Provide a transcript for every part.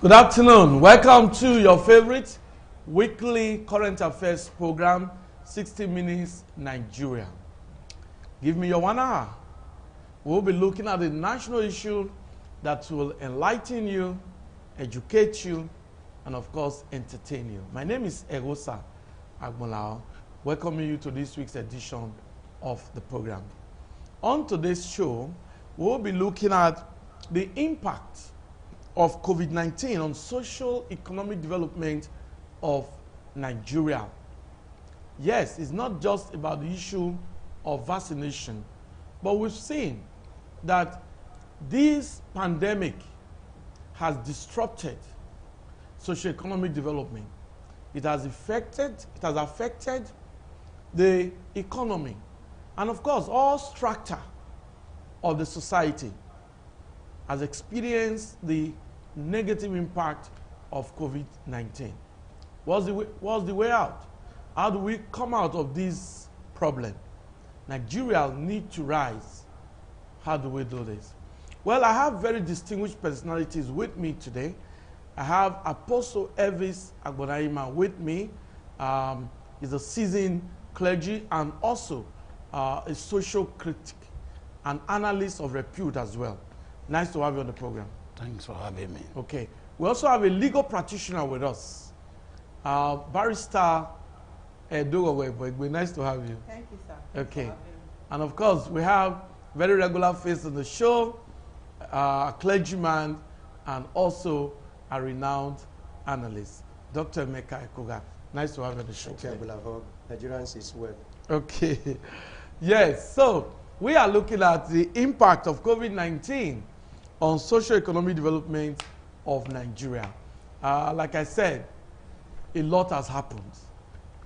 Good afternoon. Welcome to your favorite weekly current affairs program, 60 Minutes Nigeria. Give me your 1 hour. We'll be looking at the national issue that will enlighten you, educate you, and of course, entertain you. My name is Erosa Agbolao, welcoming you to this week's edition of the program. On today's show, we'll be looking at the impact of COVID-19 on socio-economic development of Nigeria. Yes, it's not just about the issue of vaccination, but we've seen that this pandemic has disrupted socio-economic development. It has affected the economy, and of course, all strata of the society has experienced the negative impact of COVID-19. What's the way out? How do we come out of this problem? Nigeria needs to rise. How do we do this? Well, I have very distinguished personalities with me today. I have Apostle Elvis Agbonaima with me. He's a seasoned clergy and also a social critic, an analyst of repute as well. Nice to have you on the program. Thanks for having me. Okay. We also have a legal practitioner with us, Barrister Edogo. Nice to have you. Thank you, sir. Okay. And of course, we have very regular face on the show, a clergyman and also a renowned analyst, Dr. Emeka Ekoga. Nice to have you on the show. Thank you, Nigerians is well. Okay. Yes. So we are looking at the impact of COVID-19 on socio-economic development of Nigeria. Like I said, a lot has happened.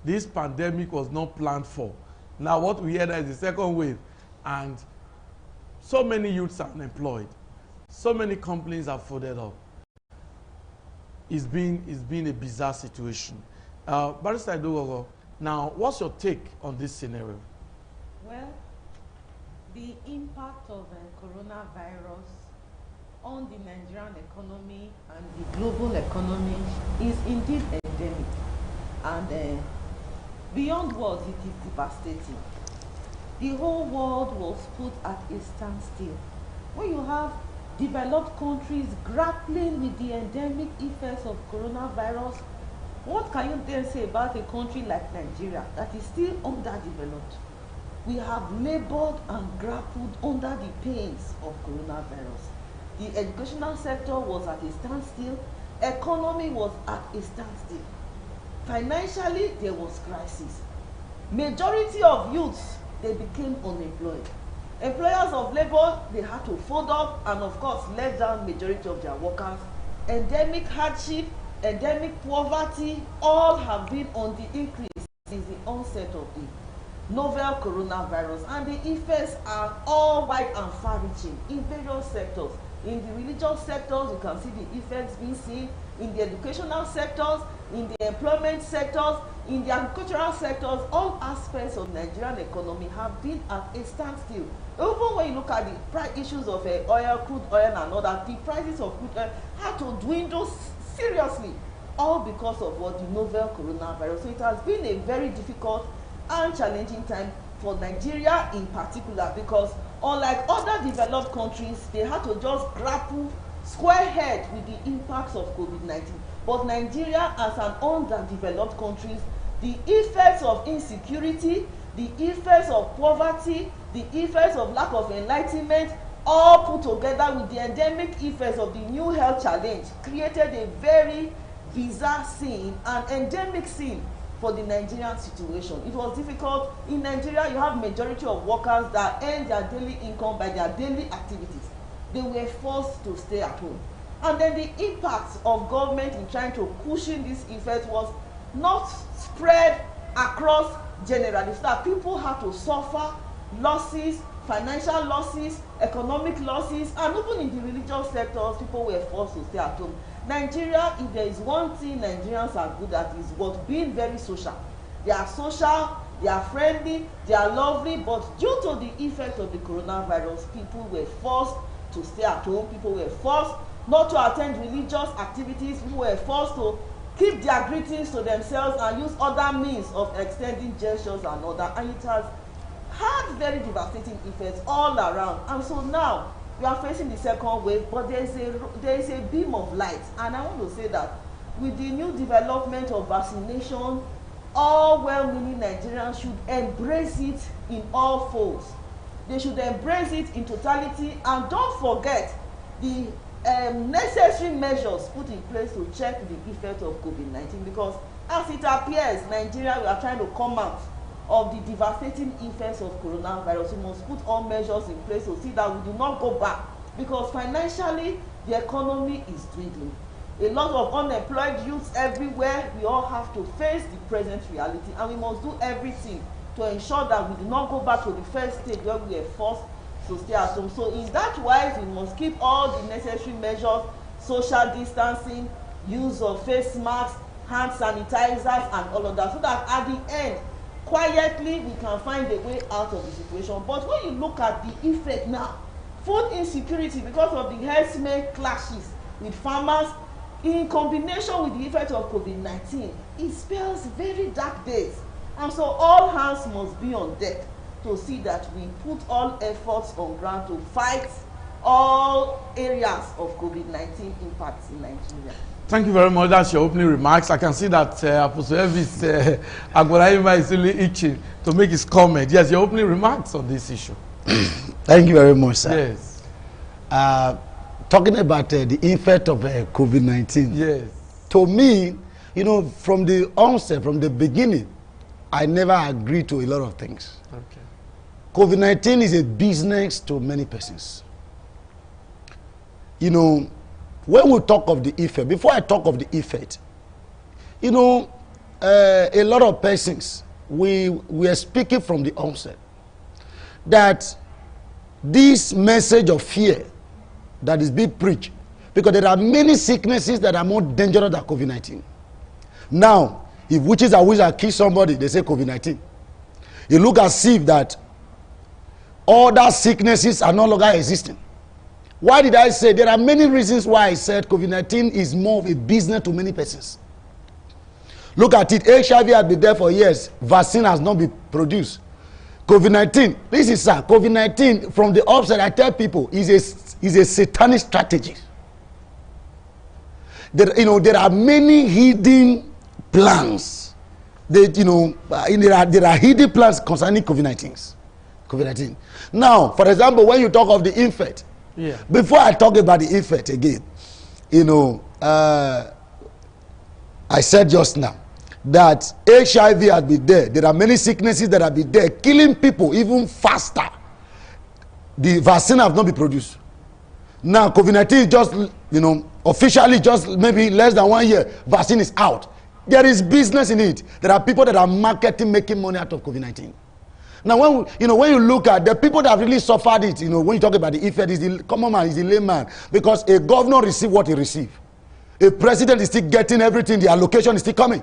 This pandemic was not planned for. Now what we hear is the second wave, and so many youths are unemployed. So many companies are folded up. It's been a bizarre situation. Barrister Edogo, now what's your take on this scenario? Well, the impact of coronavirus on the Nigerian economy and the global economy is indeed endemic, and beyond words, it is devastating. The whole world was put at a standstill. When you have developed countries grappling with the endemic effects of coronavirus, what can you then say about a country like Nigeria that is still underdeveloped? We have labored and grappled under the pains of coronavirus. The educational sector was at a standstill. Economy was at a standstill. Financially, there was crisis. Majority of youths, they became unemployed. Employers of labor, they had to fold up and of course let down majority of their workers. Endemic hardship, endemic poverty, all have been on the increase since the onset of the novel coronavirus, and the effects are all wide and far-reaching in various sectors. In the religious sectors, you can see the effects being seen. In the educational sectors, in the employment sectors, in the agricultural sectors, all aspects of Nigerian economy have been at a standstill. Even when you look at the issues of oil, crude oil and all that, the prices of crude oil had to dwindle seriously, all because of what the novel coronavirus. So it has been a very difficult and challenging time for Nigeria in particular, because unlike other developed countries, they had to just grapple square head with the impacts of COVID-19. But Nigeria, as an underdeveloped country, the effects of insecurity, the effects of poverty, the effects of lack of enlightenment, all put together with the endemic effects of the new health challenge, created a very bizarre scene, an endemic scene for the Nigerian situation. It was difficult. In Nigeria, you have majority of workers that earn their daily income by their daily activities. They were forced to stay at home. And then the impact of government in trying to cushion this effect was not spread across generally, so that people had to suffer losses, financial losses, economic losses, and even in the religious sectors, people were forced to stay at home. Nigeria, if there is one thing Nigerians are good at, is what? Being very social. They are social, they are friendly, they are lovely, but due to the effect of the coronavirus, people were forced to stay at home, people were forced not to attend religious activities, who were forced to keep their greetings to themselves and use other means of extending gestures and other, and it has had very devastating effects all around. And so now we are facing the second wave, but there is a beam of light, and I want to say that with the new development of vaccination, all well-meaning Nigerians should embrace it in all folds. They should embrace it in totality, and don't forget the necessary measures put in place to check the effect of COVID-19, because as it appears, Nigeria, we are trying to come out of the devastating effects of coronavirus. We must put all measures in place to see that we do not go back, because financially the economy is dwindling. A lot of unemployed youths everywhere. We all have to face the present reality, and we must do everything to ensure that we do not go back to the first stage where we were forced to stay at home. So in that wise, we must keep all the necessary measures, social distancing, use of face masks, hand sanitizers, and all of that, so that at the end, quietly, we can find a way out of the situation. But when you look at the effect now, food insecurity because of the herdsmen clashes with farmers, in combination with the effect of COVID-19, it spells very dark days. And so all hands must be on deck to see that we put all efforts on ground to fight all areas of COVID-19 impacts in Nigeria. Thank you very much. That's your opening remarks. I can see that Apostle Elvis Agboraima is really itching to make his comment. Yes, your opening remarks on this issue. Thank you very much, sir. Yes. Talking about the effect of COVID-19. Yes. To me, you know, from the onset, from the beginning, I never agreed to a lot of things. Okay. COVID-19 is a business to many persons. You know, when we talk of the effect, before I talk of the effect, you know, a lot of persons, we are speaking from the onset that this message of fear that is being preached, because there are many sicknesses that are more dangerous than COVID-19. Now, if witches or wizards kill somebody, they say COVID-19. You look as if that other sicknesses are no longer existing. Why did I say? There are many reasons why I said COVID-19 is more of a business to many persons. Look at it. HIV has been there for years. Vaccine has not been produced. COVID-19, this is sir, COVID-19 from the offset, I tell people, is a satanic strategy. There are many hidden plans. There are hidden plans concerning COVID-19. Now, for example, when you talk of the effect, yeah. Before I talk about the effect again, I said just now that HIV has been there. There are many sicknesses that have been there, killing people even faster. The vaccine have not been produced. Now, COVID-19 is just, officially just maybe less than 1 year, vaccine is out. There is business in it. There are people that are making money out of COVID-19. Now, when you look at the people that have really suffered it, when you talk about the effect, is the common man, is the layman, because a governor received what he received. A president is still getting everything, the allocation is still coming.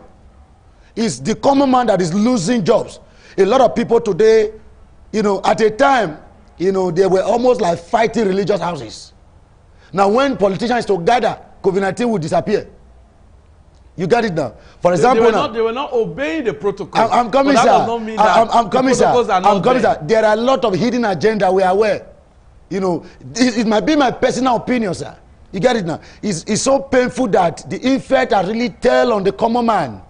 It's the common man that is losing jobs. A lot of people today, at a time, they were almost like fighting religious houses. Now, when politicians to gather, COVID-19 will disappear. You got it now. For example, they were not obeying the protocol. I'm coming, sir. I'm coming, sir. There are a lot of hidden agenda we are aware. It might be my personal opinion, sir. You get it now. It's so painful that the effect has really tell on the common man,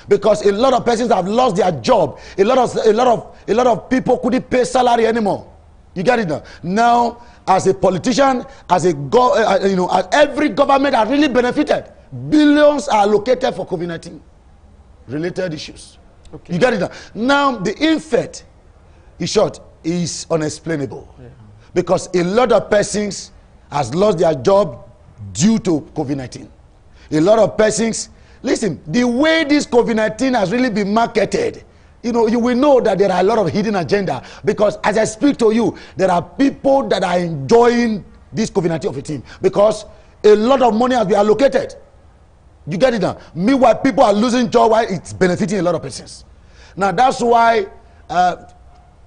because a lot of persons have lost their job. A lot of people couldn't pay salary anymore. You get it now. Now, as a politician, as every government has really benefited. Billions are allocated for COVID-19 related issues. Okay. You get it now. Now, the effect, in short, is unexplainable. Yeah. Because a lot of persons has lost their job due to COVID-19. A lot of persons, listen, the way this COVID-19 has really been marketed, you will know that there are a lot of hidden agenda, because as I speak to you, there are people that are enjoying this COVID-19 of a team, because a lot of money has been allocated. You get it now. Meanwhile, people are losing job while it's benefiting a lot of persons. Now, that's why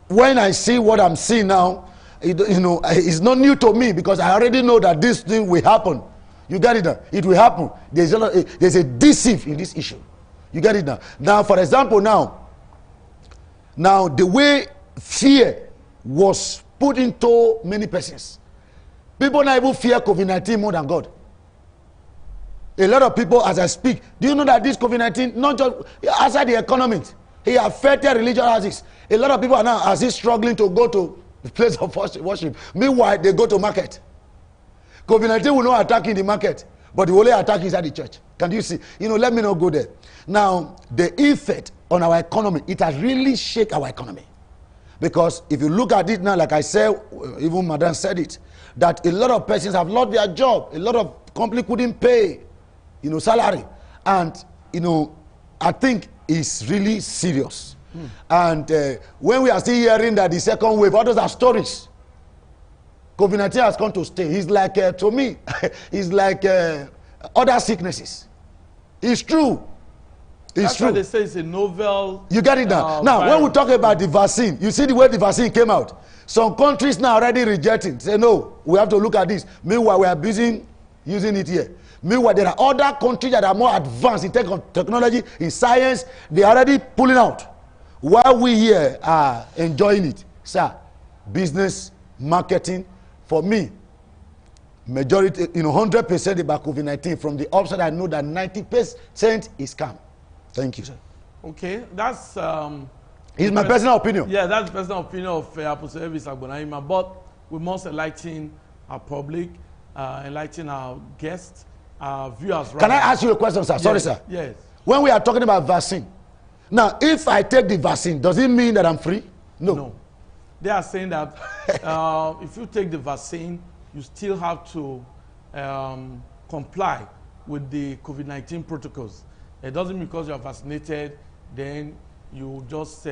when I see what I'm seeing now, it's not new to me, because I already know that this thing will happen. You get it now? It will happen. There's a deceive in this issue. You get it now? Now, for example, now the way fear was put into many persons, people now even fear COVID-19 more than God. A lot of people, as I speak, do you know that this COVID-19, not just outside the economy, it affected religious houses. A lot of people are now struggling to go to the place of worship. Meanwhile, they go to market. COVID-19 will not attack in the market, but it will only attack inside the church. Can you see? Let me not go there. Now, the effect on our economy, it has really shaken our economy. Because if you look at it now, like I said, even Madam said it, that a lot of persons have lost their job. A lot of companies couldn't pay, salary. And, I think it's really serious. And when we are still hearing that the second wave, all those are stories. COVID-19 has come to stay. It's like, to me, it's like other sicknesses. It's true. It's true. Why they say it's a novel. You get it now. Now, when we talk about the vaccine, you see the way the vaccine came out. Some countries now already rejecting. Say, no, we have to look at this. Meanwhile, we are busy using it here. Meanwhile, there are other countries that are more advanced in technology, in science. They are already pulling out. While we here are enjoying it. Sir, business, marketing, for me, majority, 100% about COVID-19. From the upside, I know that 90% is calm. Thank you, sir. Okay, that's it's my personal opinion. Yeah, that's the personal opinion of Apostle Elvis Agbonaima. But we must enlighten our public, enlighten our guests, our viewers. Can I ask you a question, sir? Yes. Sorry, sir. Yes. When we are talking about vaccine, now, if I take the vaccine, does it mean that I'm free? No. No. They are saying that if you take the vaccine, you still have to comply with the COVID-19 protocols. It doesn't mean because you are vaccinated, then you just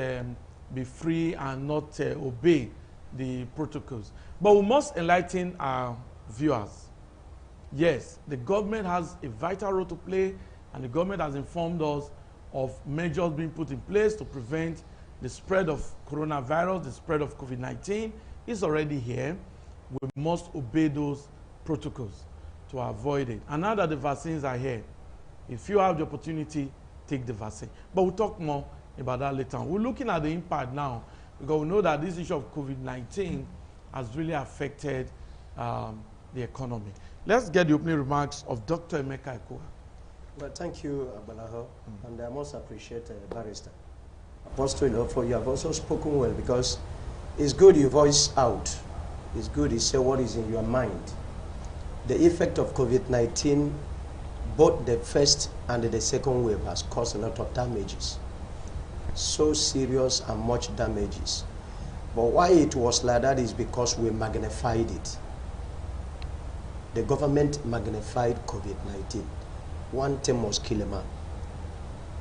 be free and not obey the protocols. But we must enlighten our viewers. Yes, the government has a vital role to play, and the government has informed us of measures being put in place to prevent the spread of coronavirus, the spread of COVID-19 is already here. We must obey those protocols to avoid it. And now that the vaccines are here, if you have the opportunity, take the vaccine. But we'll talk more about that later on. We're looking at the impact now because we know that this issue of COVID-19 has really affected the economy. Let's get the opening remarks of Dr. Emeka Ekoa. Well, thank you, Abalaho, and I must appreciate Barrister Apostle, for you have also spoken well, because it's good you voice out. It's good you say what is in your mind. The effect of COVID-19, both the first and the second wave, has caused a lot of damages. So serious and much damages. But why it was like that is because we magnified it. The government magnified COVID-19. One thing must kill a man.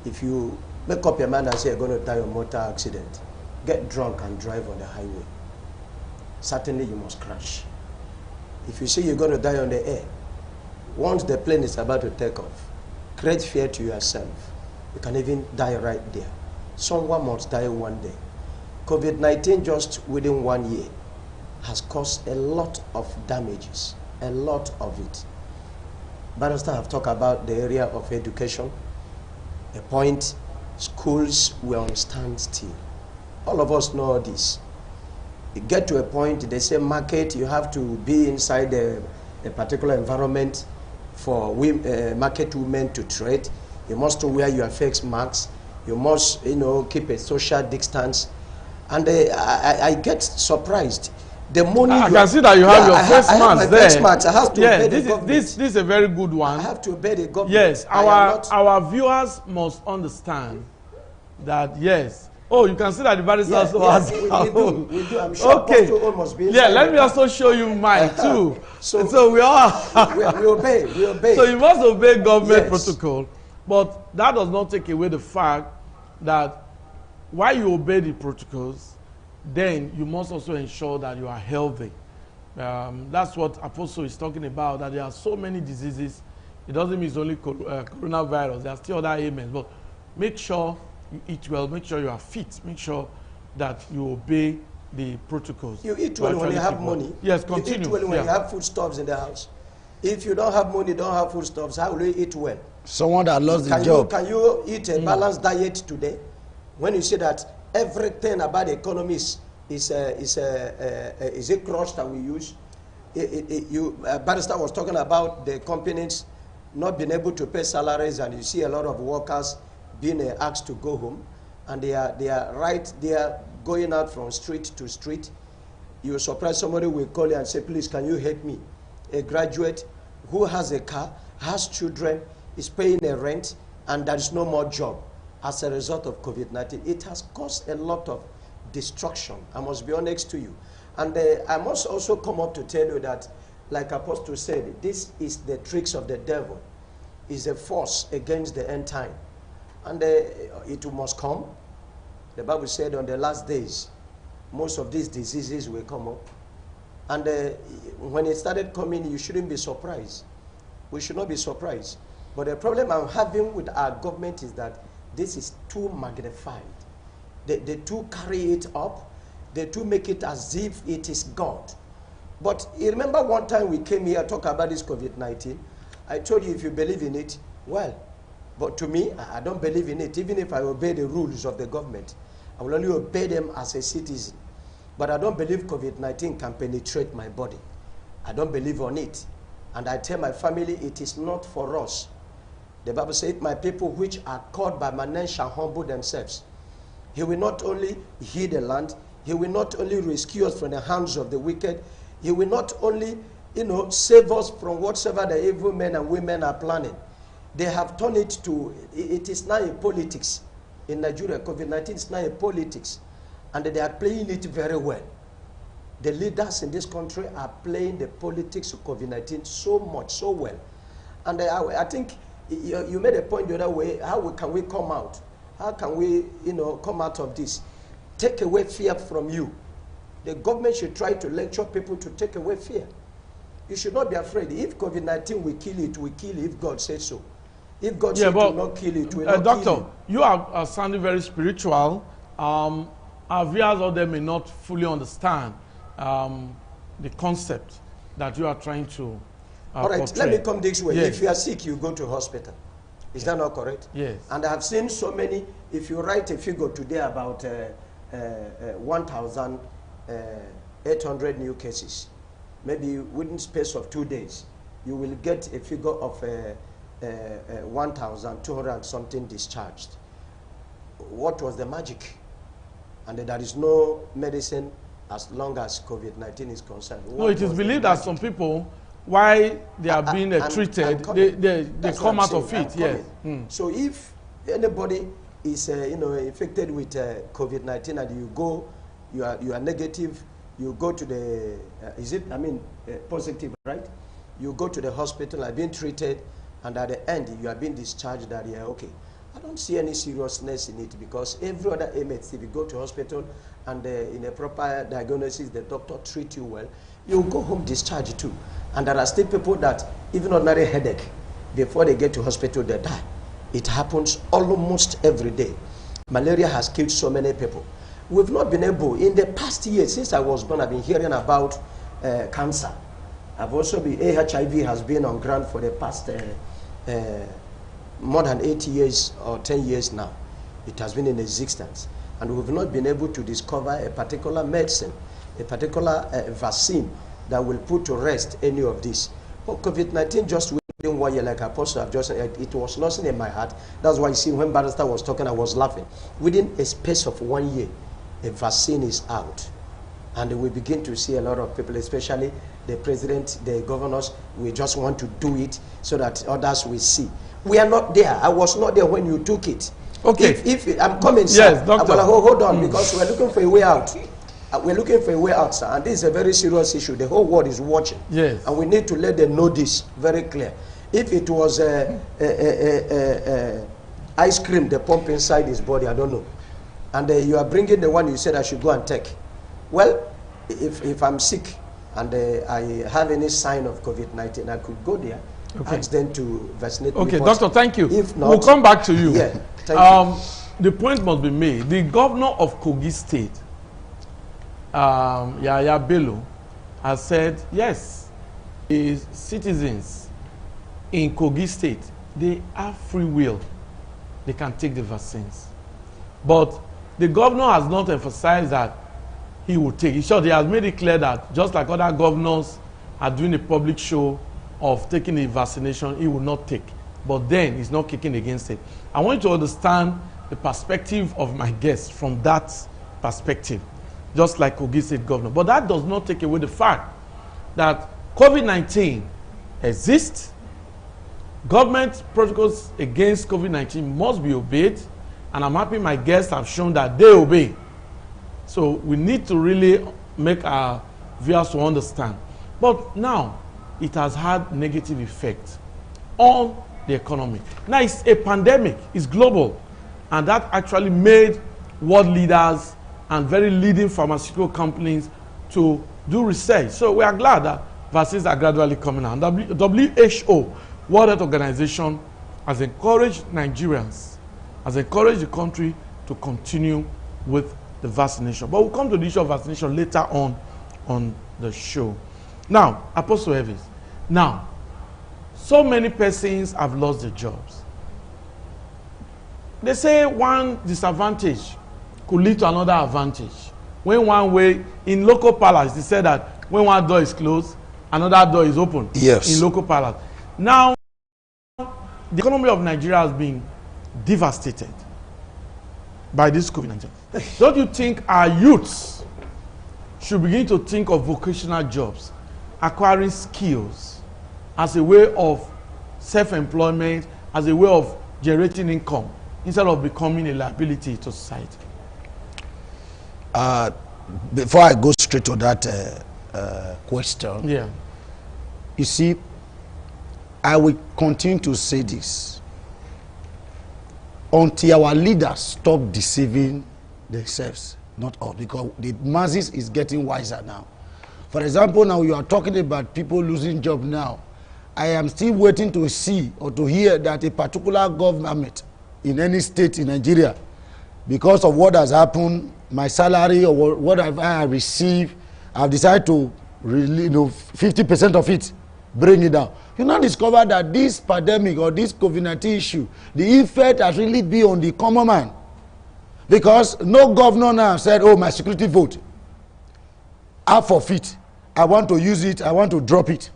If you make up your mind and say you're going to die in a motor accident, get drunk and drive on the highway, certainly you must crash. If you say you're going to die on the air, once the plane is about to take off, create fear to yourself. You can even die right there. Someone must die one day. COVID-19 just within 1 year has caused a lot of damages, a lot of it. Barrister have talked about the area of education. A point, schools were on standstill. All of us know this. You get to a point, they say market, you have to be inside a particular environment for market women to trade. You must wear your face masks. You must, keep a social distance. And I get surprised. The money I can see that you have your face mask there. Face mask. I have to obey the government. This is a very good one. I have to obey the government. Yes, our viewers must understand that, yes. Oh, you can see that the barrister also has. We do. I'm sure. Okay. Must be yeah, let me also show you mine too. so we all we obey. We obey. So you must obey government protocol, but that does not take away the fact that while you obey the protocols, then you must also ensure that you are healthy. That's what Apostle is talking about, that there are so many diseases. It doesn't mean it's only coronavirus. There are still other ailments. But make sure you eat well. Make sure you are fit. Make sure that you obey the protocols. You eat well when you have money. Yes, continue. You eat well when you have foodstuffs in the house. If you don't have money, don't have foodstuffs, how will you eat well? Someone that lost the job. Can you eat a balanced diet today? When you say that everything about the economy is a crutch that we use. Barrister was talking about the companies not being able to pay salaries, and you see a lot of workers being asked to go home, and they are right there going out from street to street. You're surprised somebody will call you and say, please, can you help me? A graduate who has a car, has children, is paying a rent, and there is no more job as a result of COVID-19. It has caused a lot of destruction. I must be honest to you. And I must also come up to tell you that, like Apostle said, this is the tricks of the devil. It's a force against the end time. And it must come. The Bible said on the last days, most of these diseases will come up. And when it started coming, you shouldn't be surprised. We should not be surprised. But the problem I'm having with our government is that this is too magnified. They too carry it up. They too make it as if it is God. But you remember one time we came here to talk about this COVID-19. I told you if you believe in it, well. But to me, I don't believe in it. Even if I obey the rules of the government, I will only obey them as a citizen. But I don't believe COVID-19 can penetrate my body. I don't believe on it. And I tell my family it is not for us. The Bible says, my people which are called by my name shall humble themselves. He will not only heal the land, he will not only rescue us from the hands of the wicked, he will not only, save us from whatsoever the evil men and women are planning. They have turned it to, it is now a politics. In Nigeria, COVID-19 is now a politics. And they are playing it very well. The leaders in this country are playing the politics of COVID-19 so much, so well. And I think you made a point the other way. How can we come out? How can we, come out of this? Take away fear from you. The government should try to lecture people to take away fear. You should not be afraid. If COVID-19 will kill it, we kill it if God says so. If God says will not kill it, we will not Doctor, kill it. You are sounding very spiritual. Our viewers out there may not fully understand the concept that you are trying to all right, portray. let me come this way. Yes. If you are sick, you go to hospital. Is that not correct? Yes. And I have seen so many, if you write a figure today about 1,800 new cases, maybe within space of 2 days, you will get a figure of 1,200 something discharged. What was the magic? And there is no medicine as long as COVID-19 is concerned. No, it is believed that some people, while they are being treated, they come out of it. Yes. So if anybody is infected with COVID-19 and you are negative, you go to the positive, right? You go to the hospital, are being treated, and at the end you are being discharged. That okay. I don't see any seriousness in it, because every other ailment, if you go to hospital and in a proper diagnosis, the doctor treats you well, you go home discharged too. And there are still people that even ordinary headache, before they get to hospital, they die. It happens almost every day. Malaria has killed so many people. We've not been able, in the past year, since I was born, I've been hearing about cancer. I've also been, HIV has been on ground for the past more than 8 years or 10 years now. It has been in existence. And we've not been able to discover a particular medicine, a particular vaccine that will put to rest any of this. But COVID-19 just within 1 year, like Apostle have just said, it was nothing in my heart. That's why you see when Barrister was talking, I was laughing. Within a space of 1 year, a vaccine is out. And we begin to see a lot of people, especially the president, the governors, we just want to do it so that others will see. We are not there. I was not there when you took it. Okay. If I'm coming, sir. Yes, doctor. Well, hold on, because we're looking for a way out. We're looking for a way out, sir. And this is a very serious issue. The whole world is watching. Yes. And we need to let them know this very clear. If it was ice cream, the pump inside his body, I don't know. And you are bringing the one you said I should go and take. Well, if I'm sick and I have any sign of COVID-19, I could go there. Okay. Ask them to vaccinate me. Okay, doctor, thank you. If not, we'll come back to you. Yeah, thank you. The point must be made. The governor of Kogi State, Yaya Bello, has said, yes, citizens in Kogi State, they have free will. They can take the vaccines. But the governor has not emphasized that he will take. In short, he has made it clear that just like other governors are doing a public show of taking the vaccination, he will not take. But then he's not kicking against it. I want you to understand the perspective of my guests from that perspective, just like Kogi State governor. But that does not take away the fact that COVID-19 exists. Government protocols against COVID-19 must be obeyed, and I'm happy my guests have shown that they obey. So we need to really make our viewers to understand. But now, it has had negative effects on the economy. Now, it's a pandemic, it's global, and that actually made world leaders and very leading pharmaceutical companies to do research. So we are glad that vaccines are gradually coming out. WHO, World Health Organization, has encouraged Nigerians, has encouraged the country to continue with the vaccination. But we'll come to the issue of vaccination later on the show. Now, Apostle Elvis, now, so many persons have lost their jobs. They say one disadvantage could lead to another advantage. When one way, in local palace, they say that when one door is closed, another door is open. Yes. In local palace. Now, the economy of Nigeria has been devastated by this COVID-19. Don't you think our youths should begin to think of vocational jobs, acquiring skills as a way of self-employment, as a way of generating income, instead of becoming a liability to society? Before I go straight to that question, yeah, you see, I will continue to say this until our leaders stop deceiving themselves, not us, because the masses is getting wiser now. For example, now you are talking about people losing job now. I am still waiting to see or to hear that a particular government in any state in Nigeria, because of what has happened, my salary or what I receive, I've decided to really, 50% of it, bring it down. You now discover that this pandemic or this COVID-19 issue, the effect has really been on the common man. Because no governor now said, oh, my security vote, half of it, I want to use it, I want to drop it,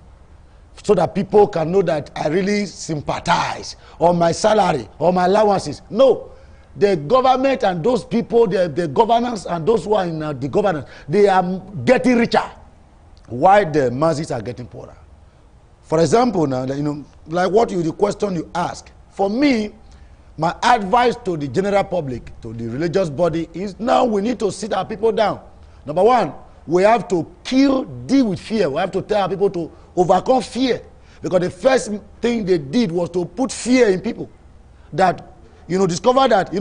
so that people can know that I really sympathize, or my salary, or my allowances. No. The government and those people, the governors and those who are in the governance, they are getting richer, while the masses are getting poorer. For example, now, like the question you ask, for me, my advice to the general public, to the religious body, is now we need to sit our people down. Number one, we have to deal with fear. We have to tell our people to overcome fear, because the first thing they did was to put fear in people. That, discover that,